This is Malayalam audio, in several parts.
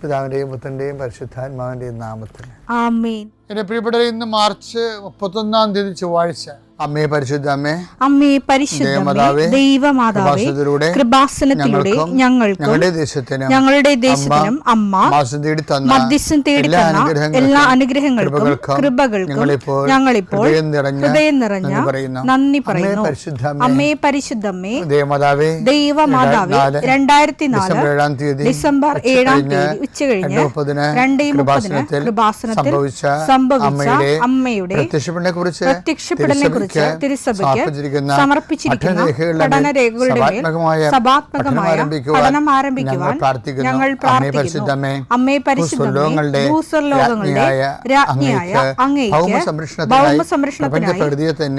പിതാവിൻ്റെയും പുത്രൻ്റെയും പരിശുദ്ധാത്മാവിൻ്റെയും നാമത്തിൽ ആമേൻ. എൻ്റെ പ്രിയപ്പെട്ടവരെ, ഇന്ന് മാർച്ച് 31 ചൊവ്വാഴ്ച. അമ്മേ പരിശുദ്ധ അമ്മേ, അമ്മേ പരിശുദ്ധമേ, ദൈവമാതാവേ, കൃപാസനത്തിലൂടെ ഞങ്ങൾക്കും ഞങ്ങളുടെ ദേശത്തിനും അമ്മ മധ്യസ്ഥം തേടി തന്ന എല്ലാ അനുഗ്രഹങ്ങൾക്കും കൃപകൾക്കും ഞങ്ങളിപ്പോൾ ഹൃദയം നിറഞ്ഞ നന്ദി പറയുന്നു. അമ്മേ പരിശുദ്ധമേ, ദൈവമാതാവേ, 2004 ഡിസംബർ 7 ഉച്ചകഴിഞ്ഞ് 2:30 കൃപാസനത്തിൽ സംഭവിച്ച അമ്മയുടെ പ്രത്യക്ഷപ്പെടലിനെ കുറിച്ച് തിരുസഭയ്ക്ക് സമർപ്പിച്ചിരിക്കുന്ന പഠനരേഖകളുടെ മേൽ സഭാത്മകമായ പഠനം ആരംഭിക്കുവാൻ ഞങ്ങൾ പ്രാർത്ഥിക്കുന്നു. അമ്മേ പരിശുദ്ധമേ, ഭൂസ്വർലോകങ്ങളുടെ രാജ്ഞിയായ അങ്ങേയ്ക്ക് ഭൗമസംരക്ഷണത്തിനായി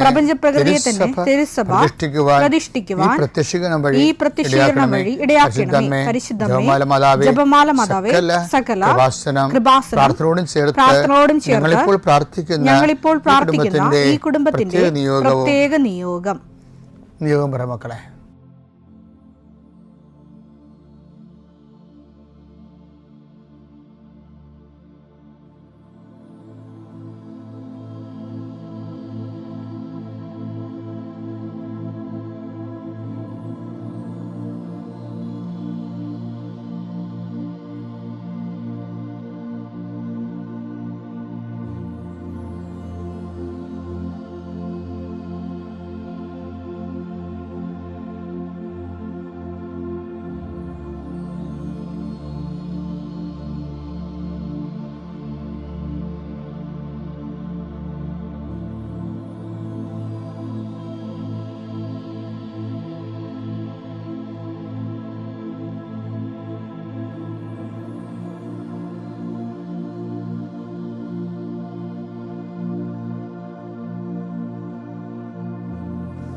പ്രപഞ്ചപ്രകൃതിയെ തന്നെ തിരുസഭ പ്രതിഷ്ഠിക്കുവാൻ ഈ പ്രത്യക്ഷീകരണം വഴി ഇടയാക്കണമേ. പരിശുദ്ധമേ, ജപമാല മാതാവേ, സകല കൃപാസനം പ്രാർത്ഥനയോടും ചേർത്ത് ഞങ്ങളിപ്പോൾ പ്രാർത്ഥിക്കുന്ന ഈ കുടുംബത്തിന്റെ പ്രത്യേക നിയോഗം പറ മക്കളെ.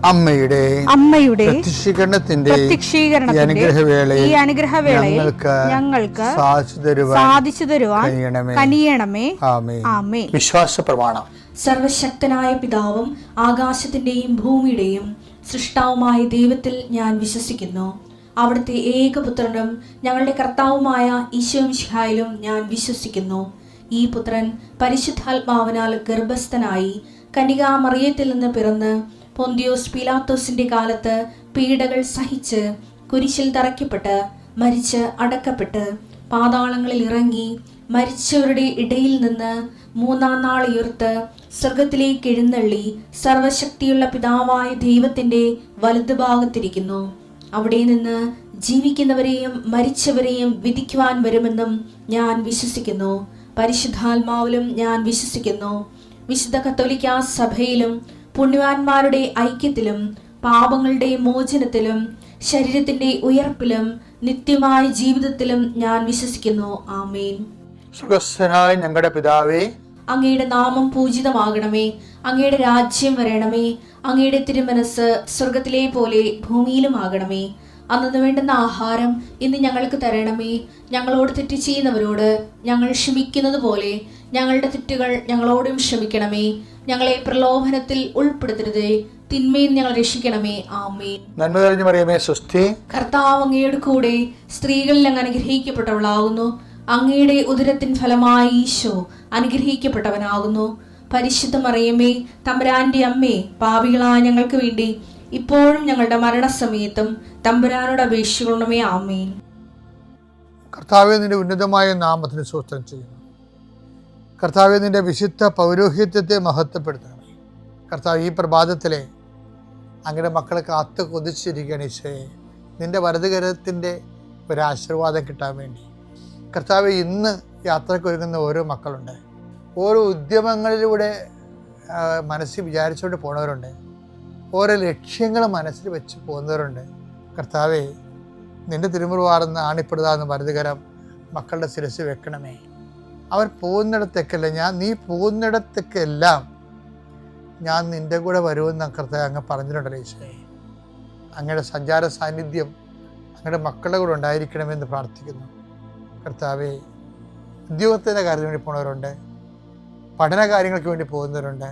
അമ്മയുടെ പ്രത്യക്ഷീകരണത്തിന്റെ ഈ അനുഗ്രഹവേളയിൽ ഞങ്ങൾക്ക് സാധിച്ചു തരുവാൻ കനിയണമേ. ആമേൻ. വിശ്വാസ പ്രമാണം. സർവശക്തനായ പിതാവും ആകാശത്തിന്റെയും ഭൂമിയുടെയും സൃഷ്ടാവുമായ ദൈവത്തിൽ ഞാൻ വിശ്വസിക്കുന്നു. അവിടുത്തെ ഏകപുത്രനും ഞങ്ങളുടെ കർത്താവുമായ ഈശോമിശിഹായിലും ഞാൻ വിശ്വസിക്കുന്നു. ഈ പുത്രൻ പരിശുദ്ധാത്മാവിനാൽ ഗർഭസ്ഥനായി കന്യകാമറിയത്തിൽ നിന്ന് പിറന്ന് പൊന്തിയോസ് പീലാത്തോസിന്റെ കാലത്ത് പീഡകൾ സഹിച്ച് കുരിശിൽ തറയ്ക്കപ്പെട്ട് മരിച്ച് അടക്കപ്പെട്ട് പാതാളങ്ങളിൽ ഇറങ്ങി മരിച്ചവരുടെ ഇടയിൽ നിന്ന് 3-ാം നാൾ ഉയർത്ത് സ്വർഗത്തിലേക്ക് എഴുന്നള്ളി സർവശക്തിയുള്ള പിതാവായ ദൈവത്തിന്റെ വലതുഭാഗത്തിരിക്കുന്നു. അവിടെ നിന്ന് ജീവിക്കുന്നവരെയും മരിച്ചവരെയും വിധിക്കുവാൻ വരുമെന്നും ഞാൻ വിശ്വസിക്കുന്നു. പരിശുദ്ധാത്മാവിലും ഞാൻ വിശ്വസിക്കുന്നു. വിശുദ്ധ കത്തോലിക്കാ സഭയിലും പുണ്യവാന്മാരുടെ ഐക്യത്തിലും പാപങ്ങളുടെ മോചനത്തിലും ശരീരത്തിന്റെ ഉയർപ്പിലും നിത്യമായ ജീവിതത്തിലും ഞാൻ വിശ്വസിക്കുന്നു. ആമേൻ. സുഖസ്ഥനായ ഞങ്ങളുടെ പിതാവേ, അങ്ങയുടെ നാമം പൂജിതമാകണമേ. അങ്ങയുടെ രാജ്യം വരണമേ. അങ്ങയുടെ തിരുമനസ് സ്വർഗത്തിലെ പോലെ ഭൂമിയിലും ആകണമേ. അന്നു വേണ്ടുന്ന ആഹാരം ഇന്ന് ഞങ്ങൾക്ക് തരണമേ. ഞങ്ങളോട് തെറ്റ് ചെയ്യുന്നവരോട് ഞങ്ങൾ ക്ഷമിക്കുന്നത് പോലെ ഞങ്ങളുടെ തെറ്റുകൾ ഞങ്ങളോടും ക്ഷമിക്കണമേ. ഞങ്ങളെ പ്രലോഭനത്തിൽ ഉൾപ്പെടുത്തരുതേ, തിന്മയിൽ ഞങ്ങൾ രക്ഷിക്കണമേ. ആമേൻ. നന്മ നിറഞ്ഞ മറിയമേ, സ്വസ്തി. കർത്താവ് അങ്ങയുടെ കൂടെ സ്ത്രീകളിൽ അങ്ങ് അനുഗ്രഹിക്കപ്പെട്ടവളാകുന്നു. അങ്ങയുടെ ഉദരത്തിൻ ഫലമായി ഈശോ അനുഗ്രഹിക്കപ്പെട്ടവനാകുന്നു. പരിശുദ്ധ മറിയമേ, തമ്പുരാന്റെ അമ്മേ, പാപികളായ ഞങ്ങൾക്ക് വേണ്ടി ഇപ്പോഴും ഞങ്ങളുടെ മരണസമയത്തും തമ്പുരാനോട് അപേക്ഷിക്കണമേ. ആമേൻ. കർത്താവേ, നിന്റെ ഉന്നതമായ നാമത്തിന് സ്തോത്രം ചെയ്യുന്നു. കർത്താവേ, നിന്റെ വിശുദ്ധ പൗരോഹിത്യത്തെ മഹത്വപ്പെടുത്തണമേ. കർത്താവ്, ഈ പ്രഭാതത്തിലെ അങ്ങയുടെ മക്കളെ കാത്ത് കൊതിച്ചിരിക്കുകയാണ് ഈശോയെ, നിന്റെ വലതുകരത്തിൻ്റെ ഒരാശീർവാദം കിട്ടാൻ വേണ്ടി. കർത്താവെ, ഇന്ന് യാത്രയ്ക്ക് ഒരുങ്ങുന്ന ഓരോ മക്കളുണ്ട്. ഓരോ ഉദ്യമങ്ങളിലൂടെ മനസ്സിൽ വിചാരിച്ചുകൊണ്ട് പോണവരുണ്ട്. ഓരോ ലക്ഷ്യങ്ങൾ മനസ്സിൽ വെച്ച് പോകുന്നവരുണ്ട്. കർത്താവെ, നിന്റെ തിരുമുറുവാർന്ന് ആണിപ്പെടുതാന്ന് വലതുകരം മക്കളുടെ ശിരസ് വെക്കണമേ. അവർ പോകുന്നിടത്തേക്കല്ല, നീ പോകുന്നിടത്തേക്കെല്ലാം ഞാൻ നിൻ്റെ കൂടെ വരുമെന്ന് കർത്താവ് അങ്ങ് പറഞ്ഞിട്ടുണ്ടല്ലോ ഈശോയെ. അങ്ങയുടെ സഞ്ചാര സാന്നിധ്യം അങ്ങയുടെ മക്കളുടെ കൂടെ ഉണ്ടായിരിക്കണമെന്ന് പ്രാർത്ഥിക്കുന്നു. കർത്താവെ, ഉദ്യോഗത്തിൻ്റെ കാര്യത്തിന് വേണ്ടി പോകുന്നവരുണ്ട്, പഠന കാര്യങ്ങൾക്ക് വേണ്ടി പോകുന്നവരുണ്ട്,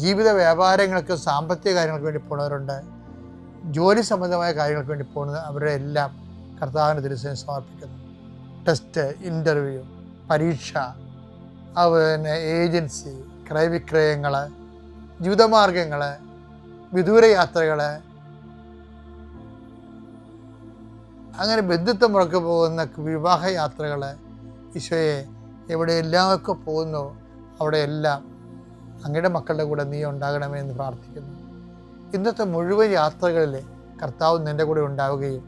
ജീവിത വ്യാപാരങ്ങൾക്ക് സാമ്പത്തിക കാര്യങ്ങൾക്ക് വേണ്ടി പോകുന്നവരുണ്ട്, ജോലി സംബന്ധമായ കാര്യങ്ങൾക്ക് വേണ്ടി പോകുന്നത് അവരുടെ എല്ലാം കർത്താവിന് തിരുസേന സമർപ്പിക്കുന്നു. ടെസ്റ്റ്, ഇൻ്റർവ്യൂ, പരീക്ഷ, അതുപോലെ ഏജൻസി, ക്രയവിക്രയങ്ങൾ, ജീവിതമാർഗങ്ങൾ, വിദൂര യാത്രകൾ, അങ്ങനെ ബന്ധുത്വം മുറക്ക് പോകുന്ന വിവാഹ യാത്രകൾ, ഈശോയെ എവിടെയെല്ലാമൊക്കെ പോകുന്നു അവിടെയെല്ലാം അങ്ങയുടെ മക്കളുടെ കൂടെ നീ ഉണ്ടാകണമേ എന്ന് പ്രാർത്ഥിക്കുന്നു. ഇന്നത്തെ മുഴുവൻ യാത്രകളിൽ കർത്താവ് നിൻ്റെ കൂടെ ഉണ്ടാവുകയും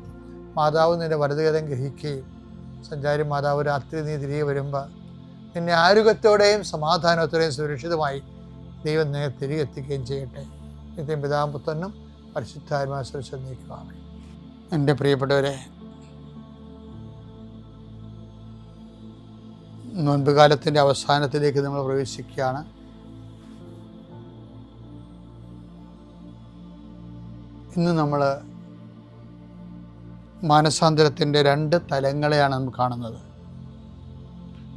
മാതാവ് നിൻ്റെ വലതുകരം ഗ്രഹിക്കുകയും സഞ്ചാരി മാതാവ് രാത്രി നീ തിരികെ വരുമ്പോൾ നിന്നെ ആരോഗ്യത്തോടെയും സമാധാനത്തോടെയും സുരക്ഷിതമായി ദൈവം നിന്നെ തിരികെ എത്തിക്കുകയും ചെയ്യട്ടെ. നിത്യം പിതാവും പുത്രനും പരിശുദ്ധാത്മാവും സുരക്ഷിതം നീക്കുവാണ്. എൻ്റെ പ്രിയപ്പെട്ടവരെ, നോൻപുകാലത്തിൻ്റെ അവസാനത്തിലേക്ക് നമ്മൾ പ്രവേശിക്കുകയാണ്. ഇന്ന് നമ്മൾ മാനസാന്തരത്തിൻ്റെ 2 തലങ്ങളെയാണ് നമ്മൾ കാണുന്നത്.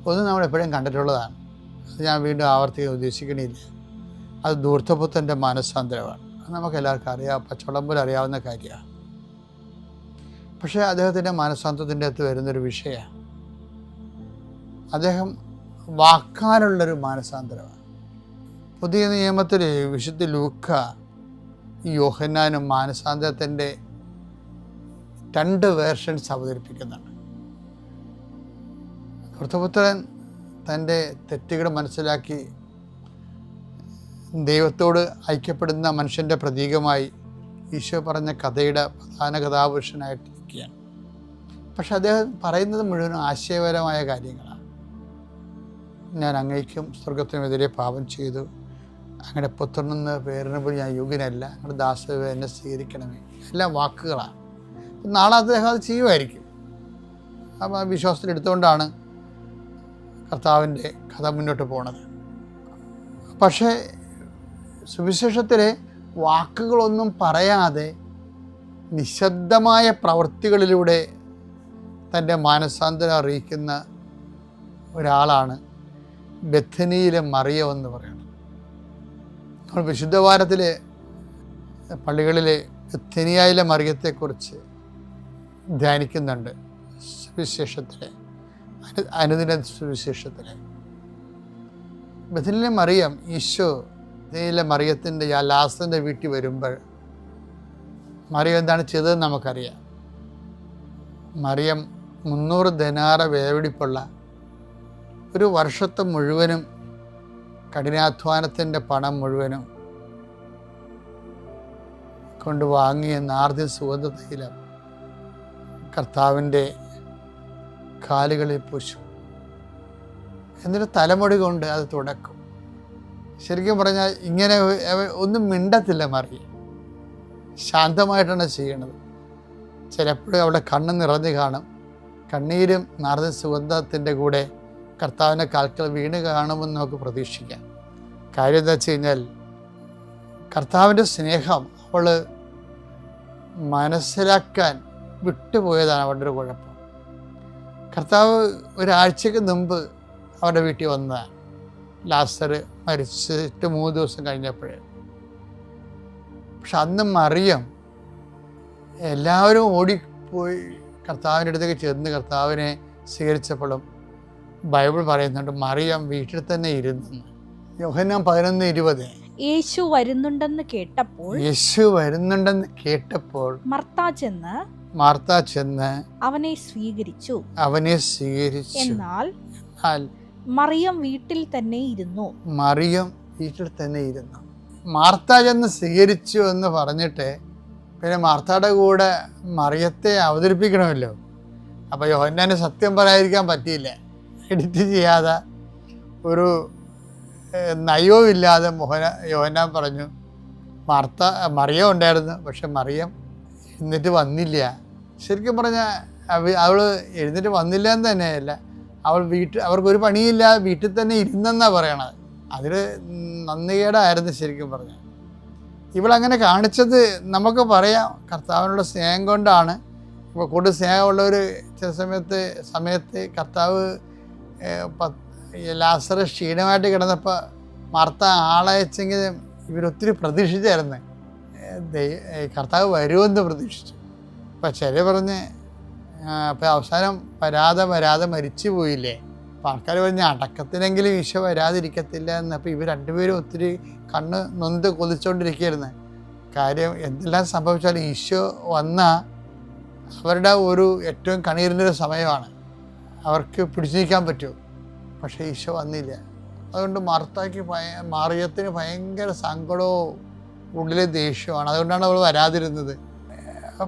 ഒന്ന് നമ്മൾ എപ്പോഴും കണ്ടിട്ടുള്ളതാണ്, അത് ഞാൻ വീണ്ടും ആവർത്തിക്കാൻ ഉദ്ദേശിക്കണില്ല. അത് ധൂർത്തപുത്രൻ്റെ മാനസാന്തരമാണ്. അത് നമുക്ക് എല്ലാവർക്കും അറിയാം, പച്ചവെള്ളം പോലെ അറിയാവുന്ന കാര്യമാണ്. പക്ഷേ അദ്ദേഹത്തിൻ്റെ മാനസാന്തരത്തിൻ്റെ അകത്ത് വരുന്നൊരു വിഷയമാണ്, അദ്ദേഹം വാക്കാലുള്ളൊരു മാനസാന്തരമാണ്. പുതിയ നിയമത്തിൽ വിശുദ്ധ ലൂക്ക യോഹന്നാനും മാനസാന്തരത്തിൻ്റെ 2 വേർഷൻസ് അവതരിപ്പിക്കുന്നുണ്ട്. ധൂർത്തപുത്രൻ തൻ്റെ തെറ്റുകൾ മനസ്സിലാക്കി ദൈവത്തോട് ഐക്യപ്പെടുന്ന മനുഷ്യൻ്റെ പ്രതീകമായി ഈശോ പറഞ്ഞ കഥയുടെ പ്രധാന കഥാപുരുഷനായിട്ട് നിൽക്കുകയാണ്. പക്ഷെ അദ്ദേഹം പറയുന്നത് മുഴുവനും ആശയപരമായ കാര്യങ്ങളാണ്. ഞാൻ അങ്ങയ്ക്കും സ്വർഗത്തിനുമെതിരെ പാപം ചെയ്തു, അങ്ങനെ പുത്രനെന്ന് പേരിന് പോലും ഞാൻ യോഗ്യനല്ല, അങ്ങനെ ദാസ എന്നെ സ്വീകരിക്കണമേ, എല്ലാം വാക്കുകളാണ്. നാളെ അദ്ദേഹം അത് ചെയ്യുമായിരിക്കും. അപ്പം ആ വിശ്വാസത്തിൽ എടുത്തുകൊണ്ടാണ് കർത്താവിൻ്റെ കഥ മുന്നോട്ട് പോണത്. പക്ഷേ സുവിശേഷത്തിലെ വാക്കുകളൊന്നും പറയാതെ നിശബ്ദമായ പ്രവൃത്തികളിലൂടെ തൻ്റെ മാനസാന്തരം അറിയിക്കുന്ന ഒരാളാണ് ബെഥനിയിലെ മറിയം എന്ന് പറയുന്നത്. നമ്മൾ വിശുദ്ധവാരത്തിലെ പള്ളികളിലെ ബെഥനിയയിലെ മറിയത്തെക്കുറിച്ച് ധ്യാനിക്കുന്നുണ്ട്. സുവിശേഷത്തിലെ അനുദിന സുവിശേഷത്തിലെ ബെഥനിയിലെ മറിയം, ഈശോ ബെഥനിയിലെ മറിയത്തിൻ്റെ ലാസറിൻ്റെ വീട്ടിൽ വരുമ്പോൾ മറിയം എന്താണ് ചെയ്തതെന്ന് നമുക്കറിയാം. മറിയം 300 ദിനാറ വിലപിടിപ്പുള്ള ഒരു വർഷത്തെ മുഴുവനും കഠിനാധ്വാനത്തിൻ്റെ പണം മുഴുവനും കൊണ്ട് വാങ്ങിയ നാർദിൻ സുഗന്ധ തൈലം കർത്താവിൻ്റെ കാലുകളിൽ പൂശും. എന്നിട്ട് തലമുടി കൊണ്ട് അത് തുടക്കും. ശരിക്കും പറഞ്ഞാൽ ഇങ്ങനെ ഒന്നും മിണ്ടത്തില്ല മറിയം, ശാന്തമായിട്ടാണ് ചെയ്യണത്. ചിലപ്പോഴും അവിടെ കണ്ണ് നിറഞ്ഞു കാണും, കണ്ണീരും നാർദിൻ സുഗന്ധത്തിൻ്റെ കൂടെ കർത്താവിൻ്റെ കാൽക്കൽ വീണ് കാണുമെന്ന് നമുക്ക് പ്രതീക്ഷിക്കാം. കാര്യം എന്താ വെച്ച് കഴിഞ്ഞാൽ കർത്താവിൻ്റെ സ്നേഹം അവൾ മനസ്സിലാക്കാൻ വിട്ടുപോയതാണ് അവളുടെ ഒരു കുഴപ്പം. കർത്താവ് ഒരാഴ്ചക്ക് മുമ്പ് അവരുടെ വീട്ടിൽ വന്നതാണ്, ലാസർ മരിച്ചിട്ട് 3 ദിവസം കഴിഞ്ഞപ്പോഴേ. പക്ഷെ അന്ന് മറിയം എല്ലാവരും ഓടിപ്പോയി കർത്താവിൻ്റെ അടുത്തേക്ക് ചെന്ന് കർത്താവിനെ സ്വീകരിച്ചപ്പോഴും ബൈബിൾ പറയുന്നുണ്ട് മറിയം വീട്ടിൽ തന്നെ ഇരുന്നു. യോഹന്നാൻ 11:20 യേശു വരുന്നുണ്ടെന്ന് കേട്ടപ്പോൾ മാർത്ത ചെന്ന് അവനെ സ്വീകരിച്ചു. എന്നാൽ മറിയം വീട്ടിൽ തന്നെ ഇരുന്നു. മാർത്ത ചെന്ന് സ്വീകരിച്ചു എന്ന് പറഞ്ഞിട്ട് പിന്നെ മാർത്തയുടെ കൂടെ മറിയത്തെ അവതരിപ്പിക്കണമല്ലോ. അപ്പോൾ യോഹന്നാന് സത്യം പറയാതിരിക്കാൻ പറ്റിയില്ല. എഡിറ്റ് ചെയ്യാതെ ഒരു നയവും ഇല്ലാതെ യോഹന്നാൻ പറഞ്ഞു മറിയം ഉണ്ടായിരുന്നു, പക്ഷെ മറിയം എഴുന്നേറ്റ് വന്നില്ല. ശരിക്കും പറഞ്ഞാൽ അവൾ എഴുന്നേറ്റ് വന്നില്ല എന്ന് തന്നെയല്ല, അവർക്കൊരു പണിയില്ല, വീട്ടിൽ തന്നെ ഇരുന്നെന്നാണ് പറയണത്. അതിൽ നന്ദികേടായിരുന്നു ശരിക്കും പറഞ്ഞാൽ. ഇവളങ്ങനെ കാണിച്ചത് നമുക്ക് പറയാം കർത്താവിനുള്ള സ്നേഹം കൊണ്ടാണ്. ഇപ്പോൾ കൂടുതൽ സ്നേഹമുള്ളവർ ചില സമയത്ത് കർത്താവ് ലാസർ ക്ഷീണമായിട്ട് കിടന്നപ്പോൾ മാർത്ത ആളയച്ചെങ്കിൽ ഇവരൊത്തിരി പ്രതീക്ഷിച്ചായിരുന്നു കർത്താവ് വരുമെന്ന് പ്രതീക്ഷിച്ചു. അപ്പം ചില പറഞ്ഞ് അപ്പം അവസാനം വരാതെ മരിച്ചു പോയില്ലേ. അപ്പം ആൾക്കാർ പറഞ്ഞ അടക്കത്തിനെങ്കിലും ഈശോ വരാതിരിക്കത്തില്ല എന്ന്. അപ്പോൾ ഇവർ രണ്ടുപേരും ഒത്തിരി കണ്ണ് നൊന്ത് കൊതിച്ചുകൊണ്ടിരിക്കുകയായിരുന്നു. കാര്യം എന്തെല്ലാം സംഭവിച്ചാലും ഈശോ വന്നാൽ അവരുടെ ഒരു ഏറ്റവും കണ്ണീരിൻ്റെ ഒരു സമയമാണ്, അവർക്ക് പിടിച്ചു നിൽക്കാൻ പറ്റുമോ. പക്ഷേ ഈശോ വന്നില്ല. അതുകൊണ്ട് മറിയത്തിന് ഭയങ്കര സങ്കടവും ഉള്ളിലെ ദേഷ്യമാണ്. അതുകൊണ്ടാണ് അവൾ വരാതിരുന്നത്.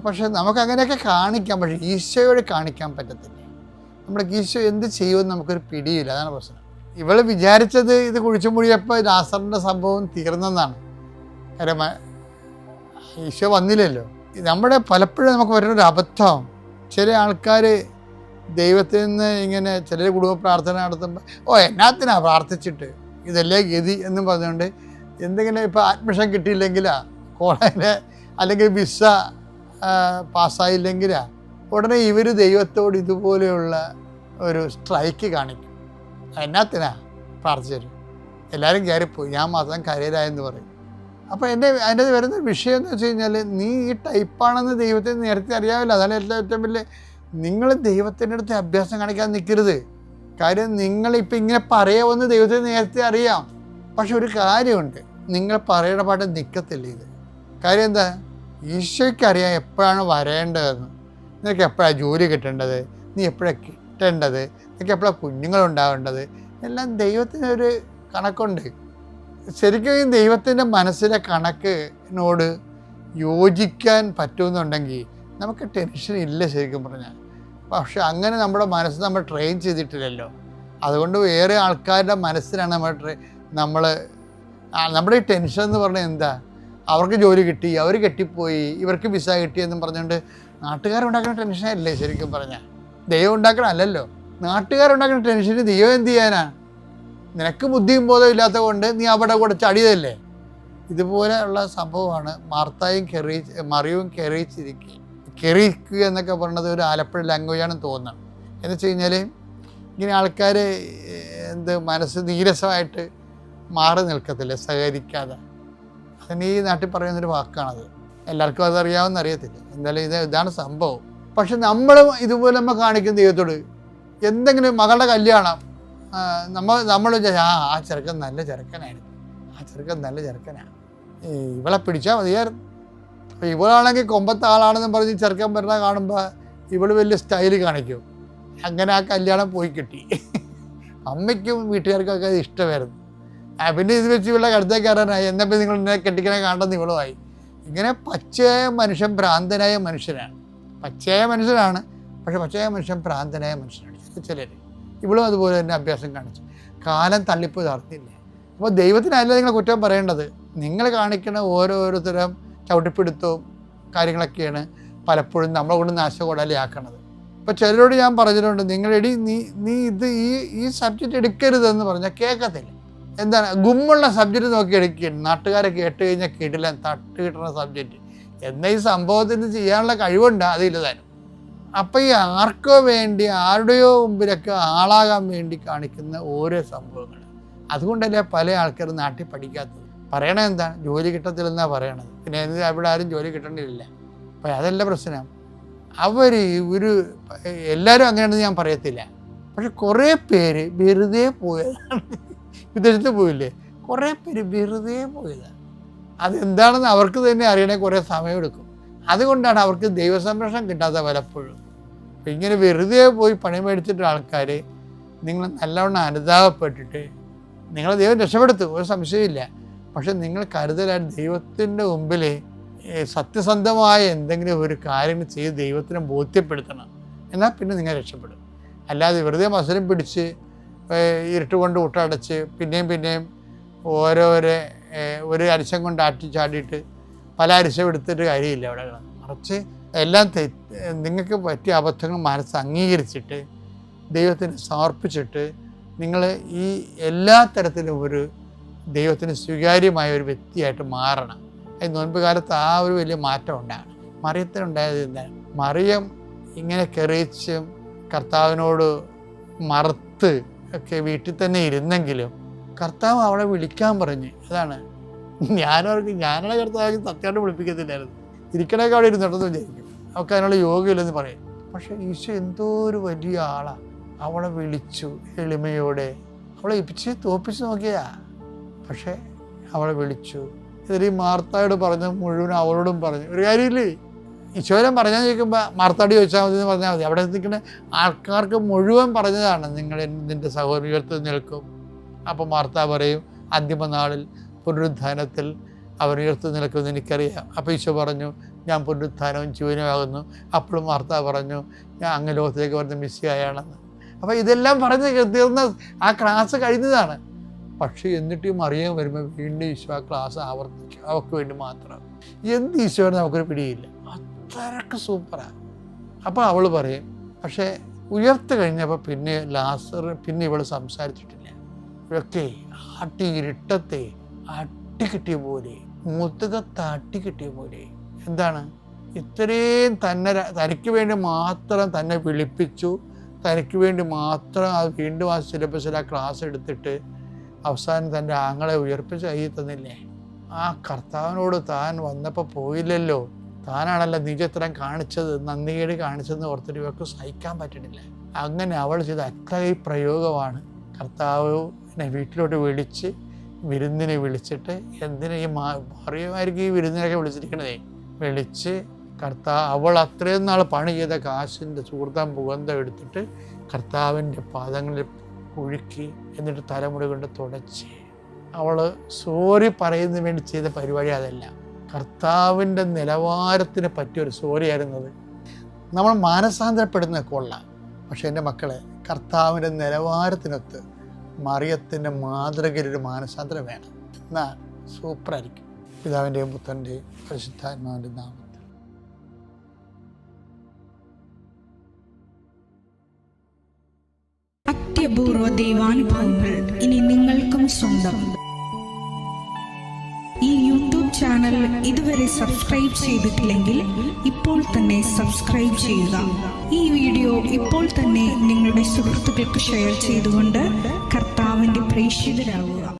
പക്ഷെ നമുക്ക് അങ്ങനെയൊക്കെ കാണിക്കാം, പക്ഷേ ഈശോയോട് കാണിക്കാൻ പറ്റത്തില്ല. നമ്മുടെ ഈശോ എന്ത് ചെയ്യുമെന്ന് നമുക്കൊരു പിടിയില്ല, അതാണ് പ്രശ്നം. ഇവൾ വിചാരിച്ചത് ഇത് കുഴിച്ചു മുഴിയപ്പോൾ ലാസറിൻ്റെ സംഭവം തീർന്നെന്നാണ്. കാര്യം ഈശോ വന്നില്ലല്ലോ. നമ്മുടെ പലപ്പോഴും നമുക്ക് വരുന്നൊരു അബദ്ധം, ചില ആൾക്കാർ ദൈവത്തിൽ നിന്ന് ഇങ്ങനെ ചിലർ കുടുംബ പ്രാർത്ഥന നടത്തുമ്പോൾ എന്നാത്തിനാ പ്രാർത്ഥിച്ചിട്ട്, ഇതല്ലേ ഗതി എന്നും പറഞ്ഞുകൊണ്ട് എന്തെങ്കിലും ഇപ്പോൾ അഡ്മിഷൻ കിട്ടിയില്ലെങ്കിലാ, കോളേജിൽ അല്ലെങ്കിൽ വിസ പാസ്സായില്ലെങ്കിലാ ഉടനെ ഇവർ ദൈവത്തോട് ഇതുപോലെയുള്ള ഒരു സ്ട്രൈക്ക് കാണിക്കും. എന്നാത്തിനാ പ്രാർത്ഥിച്ചിട്ട്, എല്ലാവരും കയറിപ്പോയി, ഞാൻ മാത്രം കരയിലായെന്ന് പറയും. അപ്പോൾ അതിൻ്റെ വരുന്ന വിഷയം എന്ന് വെച്ച് കഴിഞ്ഞാൽ, നീ ഈ ടൈപ്പാണെന്ന് ദൈവത്തിന് നേരത്തെ അറിയാമല്ലോ. അതാണ് ഏറ്റവും വലിയ. നിങ്ങൾ ദൈവത്തിൻ്റെ അടുത്ത് അഭ്യാസം കാണിക്കാൻ നിൽക്കരുത്. കാര്യം നിങ്ങളിപ്പോൾ ഇങ്ങനെ പറയാമെന്ന് ദൈവത്തിന് നേരത്തെ അറിയാം. പക്ഷെ ഒരു കാര്യമുണ്ട്, നിങ്ങൾ പറയണ പാട്ട് നിൽക്കത്തില്ല ഇത്. കാര്യം എന്താ, ഈശോയ്ക്ക് അറിയാം എപ്പോഴാണ് വരേണ്ടതെന്ന്. നിനക്ക് എപ്പോഴാണ് ജോലി കിട്ടേണ്ടത്, നീ എപ്പോഴാണ് കിട്ടേണ്ടത്, നിനക്ക് എപ്പോഴാണ് കുഞ്ഞുങ്ങളുണ്ടാവേണ്ടത്, എല്ലാം ദൈവത്തിനൊരു കണക്കുണ്ട്. ശരിക്കും ദൈവത്തിൻ്റെ മനസ്സിലെ കണക്കിനോട് യോജിക്കാൻ പറ്റുമെന്നുണ്ടെങ്കിൽ നമുക്ക് ടെൻഷൻ ഇല്ല ശരിക്കും പറഞ്ഞാൽ. പക്ഷെ അങ്ങനെ നമ്മുടെ മനസ്സ് നമ്മൾ ട്രെയിൻ ചെയ്തിട്ടില്ലല്ലോ. അതുകൊണ്ട് വേറെ ആൾക്കാരുടെ മനസ്സിലാണ് നമ്മുടെ ഈ ടെൻഷൻ എന്ന് പറഞ്ഞാൽ എന്താ, അവർക്ക് ജോലി കിട്ടി, അവർ കെട്ടിപ്പോയി, ഇവർക്ക് വിസ കിട്ടിയെന്നും പറഞ്ഞുകൊണ്ട് നാട്ടുകാരുണ്ടാക്കുന്ന ടെൻഷനല്ലേ ശരിക്കും പറഞ്ഞാൽ. ദൈവം ഉണ്ടാക്കണം അല്ലല്ലോ, നാട്ടുകാരുണ്ടാക്കുന്ന ടെൻഷന് ദൈവം എന്ത് ചെയ്യാനാ? നിനക്ക് ബുദ്ധിയും ബോധവും ഇല്ലാത്തത് കൊണ്ട് നീ അവിടെ കൂടെ ചടിയതല്ലേ. ഇതുപോലെ ഉള്ള സംഭവമാണ് മറിയവും കെറിയിക്കുക എന്നൊക്കെ പറയുന്നത് ഒരു ആലപ്പുഴ ലാംഗ്വേജാണെന്ന് തോന്നുന്നത്. എന്ന് വെച്ച് കഴിഞ്ഞാൽ ഇങ്ങനെ ആൾക്കാർ മനസ്സ് നീരസമായിട്ട് മാറി നിൽക്കത്തില്ല, സഹകരിക്കാതെ. അതിന് ഈ നാട്ടിൽ പറയുന്നൊരു വാക്കാണത്. എല്ലാവർക്കും അതറിയാവുന്ന അറിയത്തില്ല, എന്തായാലും ഇതാണ് സംഭവം. പക്ഷെ നമ്മളും ഇതുപോലെ നമ്മൾ കാണിക്കുന്ന ദൈവത്തോട്. എന്തെങ്കിലും മകളുടെ കല്യാണം നമ്മൾ ആ ചെറുക്കൻ നല്ല ചെറുക്കനായിരുന്നു, ആ ചെറുക്കൻ നല്ല ചെറുക്കനാണ്, ഇവളെ പിടിച്ചാൽ മതിയായിരുന്നു. അപ്പോൾ ഇവളാണെങ്കിൽ കൊമ്പത്തെ ആളാണെന്ന് പറഞ്ഞ് ചെറുക്കൻ വരുന്ന കാണുമ്പോൾ ഇവൾ വലിയ സ്റ്റൈല് കാണിക്കും. അങ്ങനെ ആ കല്യാണം പോയി കിട്ടി. അമ്മയ്ക്കും വീട്ടുകാർക്കൊക്കെ അത് ഇഷ്ടമായിരുന്നു. പിന്നെ ഇത് വെച്ച് ഇവളുടെ കടുത്തേക്ക് കയറാനായി, എന്നപ്പോൾ നിങ്ങൾ എന്നെ കെട്ടിക്കണേ കാണുന്ന ഇവളുമായി. ഇങ്ങനെ പച്ചയായ മനുഷ്യൻ ഭ്രാന്തനായ മനുഷ്യനാണ്. പച്ചയായ മനുഷ്യനാണ്, പക്ഷെ പച്ചയായ മനുഷ്യൻ ഭ്രാന്തനായ മനുഷ്യനാണ് ചിലർ. ഇവളും അതുപോലെ തന്നെ അഭ്യാസം കാണിച്ചു. കാലം തള്ളിപ്പോയി അറിഞ്ഞില്ല. അപ്പോൾ ദൈവത്തിനല്ല നിങ്ങൾ കുറ്റം പറയേണ്ടത്. നിങ്ങൾ കാണിക്കുന്ന ഓരോരുത്തരും ചവിട്ടിപ്പിടുത്തവും കാര്യങ്ങളൊക്കെയാണ് പലപ്പോഴും നമ്മളെ കൊണ്ട് നാശകോടാലിയാക്കണത്. ഇപ്പോൾ ചിലരോട് ഞാൻ പറഞ്ഞിട്ടുണ്ട്, നീ ഈ സബ്ജക്റ്റ് എടുക്കരുതെന്ന് പറഞ്ഞാൽ കേൾക്കത്തില്ല. എന്താണ് ഗുമ്മുള്ള സബ്ജക്റ്റ് നോക്കി എടുക്കുകയാണ്. നാട്ടുകാരെ കേട്ട് കഴിഞ്ഞാൽ കേട്ടില്ല, തട്ട് കിട്ടുന്ന സബ്ജക്റ്റ്. എന്നാൽ ഈ സംഭവത്തിന് ചെയ്യാനുള്ള കഴിവുണ്ട് അതില്ല താനും. അപ്പം ഈ ആർക്കോ വേണ്ടി ആരുടെയോ മുമ്പിലൊക്കെ ആളാകാൻ വേണ്ടി കാണിക്കുന്ന ഓരോ സംഭവങ്ങൾ. അതുകൊണ്ടല്ലേ പല ആൾക്കാരും നാട്ടിൽ പഠിക്കാത്തത്. പറയണത് എന്താണ്, ജോലി കിട്ടത്തില്ലെന്നാണ് പറയണത്. പിന്നെ അവിടെ ആരും ജോലി കിട്ടേണ്ടിയില്ല. അപ്പം അതല്ല പ്രശ്നം. എല്ലാവരും അങ്ങനെയാണെന്ന് ഞാൻ പറയത്തില്ല. പക്ഷെ കുറേ പേര് വെറുതെ പോയതാണ്. വിദേശത്ത് പോയില്ലേ, കുറേ പേര് വെറുതെ പോയതാണ്. അതെന്താണെന്ന് അവർക്ക് തന്നെ അറിയണേ കുറേ സമയമെടുക്കും. അതുകൊണ്ടാണ് അവർക്ക് ദൈവസംരക്ഷണം കിട്ടാത്ത പലപ്പോഴും. അപ്പം ഇങ്ങനെ വെറുതെ പോയി പണി മേടിച്ചിട്ട് ആൾക്കാർ നിങ്ങൾ നല്ലവണ്ണം അനുതാപപ്പെട്ടിട്ട് നിങ്ങളെ ദൈവം രക്ഷപ്പെടുത്തും, ഒരു സംശയമില്ല. പക്ഷെ നിങ്ങൾ കരുതലായിട്ട് ദൈവത്തിൻ്റെ മുമ്പിൽ സത്യസന്ധമായ എന്തെങ്കിലും ഒരു കാര്യം ചെയ്ത് ദൈവത്തിനെ ബോധ്യപ്പെടുത്തണം. എന്നാൽ പിന്നെ നിങ്ങൾ രക്ഷപ്പെടും. അല്ലാതെ വെറുതെ മത്സരം പിടിച്ച് ഇരുട്ട് കൊണ്ട് ഊട്ടടച്ച് പിന്നെയും ഒരു അരിശം കൊണ്ട് ചാടിയിട്ട് പല അരിശം എടുത്തിട്ട് കാര്യമില്ല. അവിടെ മറിച്ച് എല്ലാം നിങ്ങൾക്ക് പറ്റിയ അബദ്ധങ്ങൾ മനസ്സ് അംഗീകരിച്ചിട്ട് ദൈവത്തിന് സമർപ്പിച്ചിട്ട് നിങ്ങൾ ഈ എല്ലാ തരത്തിലും ഒരു ദൈവത്തിന് സ്വീകാര്യമായ ഒരു വ്യക്തിയായിട്ട് മാറണം. ഈ നോൻപ് കാലത്ത് ആ ഒരു വലിയ മാറ്റം ഉണ്ടാകണം. മറിയത്തിനുണ്ടായത് എന്താണ്, മറിയം ഇങ്ങനെ കെറിയിച്ചും കർത്താവിനോട് മറുത്ത് ഒക്കെ വീട്ടിൽ തന്നെ ഇരുന്നെങ്കിലും കർത്താവ് അവളെ വിളിക്കാൻ പറഞ്ഞ്. അതാണ് ഞാനാണ് കർത്താവ് സത്യമായിട്ട് വിളിപ്പിക്കത്തില്ലായിരുന്നു. ഇരിക്കണൊക്കെ അവിടെ ഇരുന്നിട്ടെന്ന് വിചാരിക്കും, അവൾക്ക് അതിനുള്ള യോഗ്യമില്ലെന്ന് പറയും. പക്ഷെ ഈശോ എന്തോ ഒരു വലിയ ആളാണ്. അവളെ വിളിച്ചു എളിമയോടെ. അവളെ ഇപ്പിച്ച് തോപ്പിച്ച് നോക്കിയാ, പക്ഷെ അവളെ വിളിച്ചു. ഇതിൽ മാർത്തായോട് പറഞ്ഞ മുഴുവൻ അവളോടും പറഞ്ഞു. ഒരു കാര്യമില്ലേ, ഈശോയിലും പറഞ്ഞാൽ ചോദിക്കുമ്പോൾ മാർത്താടി ചോദിച്ചാൽ മതി എന്ന് പറഞ്ഞാൽ മതി. അവിടെ നിൽക്കുന്ന ആൾക്കാർക്ക് മുഴുവൻ പറഞ്ഞതാണ്, നിങ്ങൾ നിൻ്റെ സഹോദരൻ ഉയർത്തി നിൽക്കും. അപ്പോൾ മാർത്ത പറയും, അന്തിമനാളിൽ പുനരുത്ഥാനത്തിൽ അവർ ഉയർത്തി നിൽക്കുമെന്ന് എനിക്കറിയാം. അപ്പോൾ ഈശോ പറഞ്ഞു, ഞാൻ പുനരുത്ഥാനവും ജീവനുമാകുന്നു. അപ്പോഴും മാർത്ത പറഞ്ഞു, ഞാൻ അങ്ങ് ലോകത്തിലേക്ക് വരുന്ന മിശിഹായാണെന്ന്. അപ്പോൾ ഇതെല്ലാം പറഞ്ഞ് തീർന്ന ആ ക്ലാസ് കഴിഞ്ഞതാണ്. പക്ഷേ എന്നിട്ട് മറിയം വരുമ്പോൾ വീണ്ടും ഈശോ ആ ക്ലാസ് ആവർത്തിക്കും, അവർക്ക് വേണ്ടി മാത്രം. എന്ത് ഈശോയാണ് നമുക്കൊരു പിടിയില്ല, അത്രയ്ക്ക് സൂപ്പറാണ്. അപ്പോൾ അവൾ പറയും, പക്ഷേ ഉയർത്ത് കഴിഞ്ഞപ്പോൾ പിന്നെ ഇവൾ സംസാരിച്ചിട്ടില്ല. ഇവരൊക്കെ ഇരുട്ടത്തെ അട്ടിക്കിട്ടിയ പോലെ, മുതുകത്ത് കിട്ടിയ പോലെ. എന്താണ്, ഇത്രയും തനിക്ക് വേണ്ടി മാത്രം തന്നെ വിളിപ്പിച്ചു, തനിക്ക് വേണ്ടി മാത്രം അത് വീണ്ടും ആ സിലബസിൽ ആ ക്ലാസ് എടുത്തിട്ട് അവസാനം തൻ്റെ ആങ്ങളെ ഉയർപ്പിച്ച് കൈ തന്നില്ലേ. ആ കർത്താവിനോട് താൻ വന്നപ്പോൾ പോയില്ലല്ലോ, താനാണല്ലോ നിജത്രം കാണിച്ചത്, നന്ദികേട് കാണിച്ചതെന്ന് ഓർത്തിട്ട് ഇവർക്ക് സഹിക്കാൻ പറ്റണില്ല. അങ്ങനെ അവൾ ചെയ്ത അക്കൈ പ്രയോഗമാണ്. കർത്താവിനെ വീട്ടിലോട്ട് വിളിച്ച് വിരുന്നിനെ വിളിച്ചിട്ട്, എന്തിനാ ഈ മറിയമായിരിക്കും ഈ വിരുന്നിനൊക്കെ വിളിച്ചിരിക്കണതേ, വിളിച്ച് അവൾ അത്രയും നാൾ പണി ചെയ്ത കാശിൻ്റെ സുഹൃത്തം പുകന്തം എടുത്തിട്ട് കർത്താവിൻ്റെ പാദങ്ങളിൽ ഒഴുക്കി, എന്നിട്ട് തലമുടി കൊണ്ട് തുടച്ച്. അവൾ സോറി പറയുന്നതിന് വേണ്ടി ചെയ്ത പരിപാടി അതല്ല, കർത്താവിൻ്റെ നിലവാരത്തിന് പറ്റിയൊരു സോറി ആയിരുന്നത്. നമ്മൾ മാനസാന്തരപ്പെടുന്ന കൊള്ളാം, പക്ഷെ എൻ്റെ മക്കളെ, കർത്താവിൻ്റെ നിലവാരത്തിനൊത്ത് മറിയത്തിൻ്റെ മാതൃകയിലൊരു മാനസാന്തരം വേണം. എന്നാൽ സൂപ്പറായിരിക്കും. പിതാവിൻ്റെയും പുത്രൻ്റെയും പരിശുദ്ധാത്മാവിൻ്റെ നാമത്തിൽ. അത്യപൂർവ ദൈവാനുഭവങ്ങൾ ഇനി നിങ്ങൾക്കും സ്വന്തം. ഈ യൂട്യൂബ് ചാനൽ ഇതുവരെ സബ്സ്ക്രൈബ് ചെയ്തിട്ടില്ലെങ്കിൽ ഇപ്പോൾ തന്നെ സബ്സ്ക്രൈബ് ചെയ്യുക. ഈ വീഡിയോ ഇപ്പോൾ തന്നെ നിങ്ങളുടെ സുഹൃത്തുക്കൾക്ക് ഷെയർ ചെയ്തുകൊണ്ട് കർത്താവിൻ്റെ പ്രേക്ഷിതരാകുക.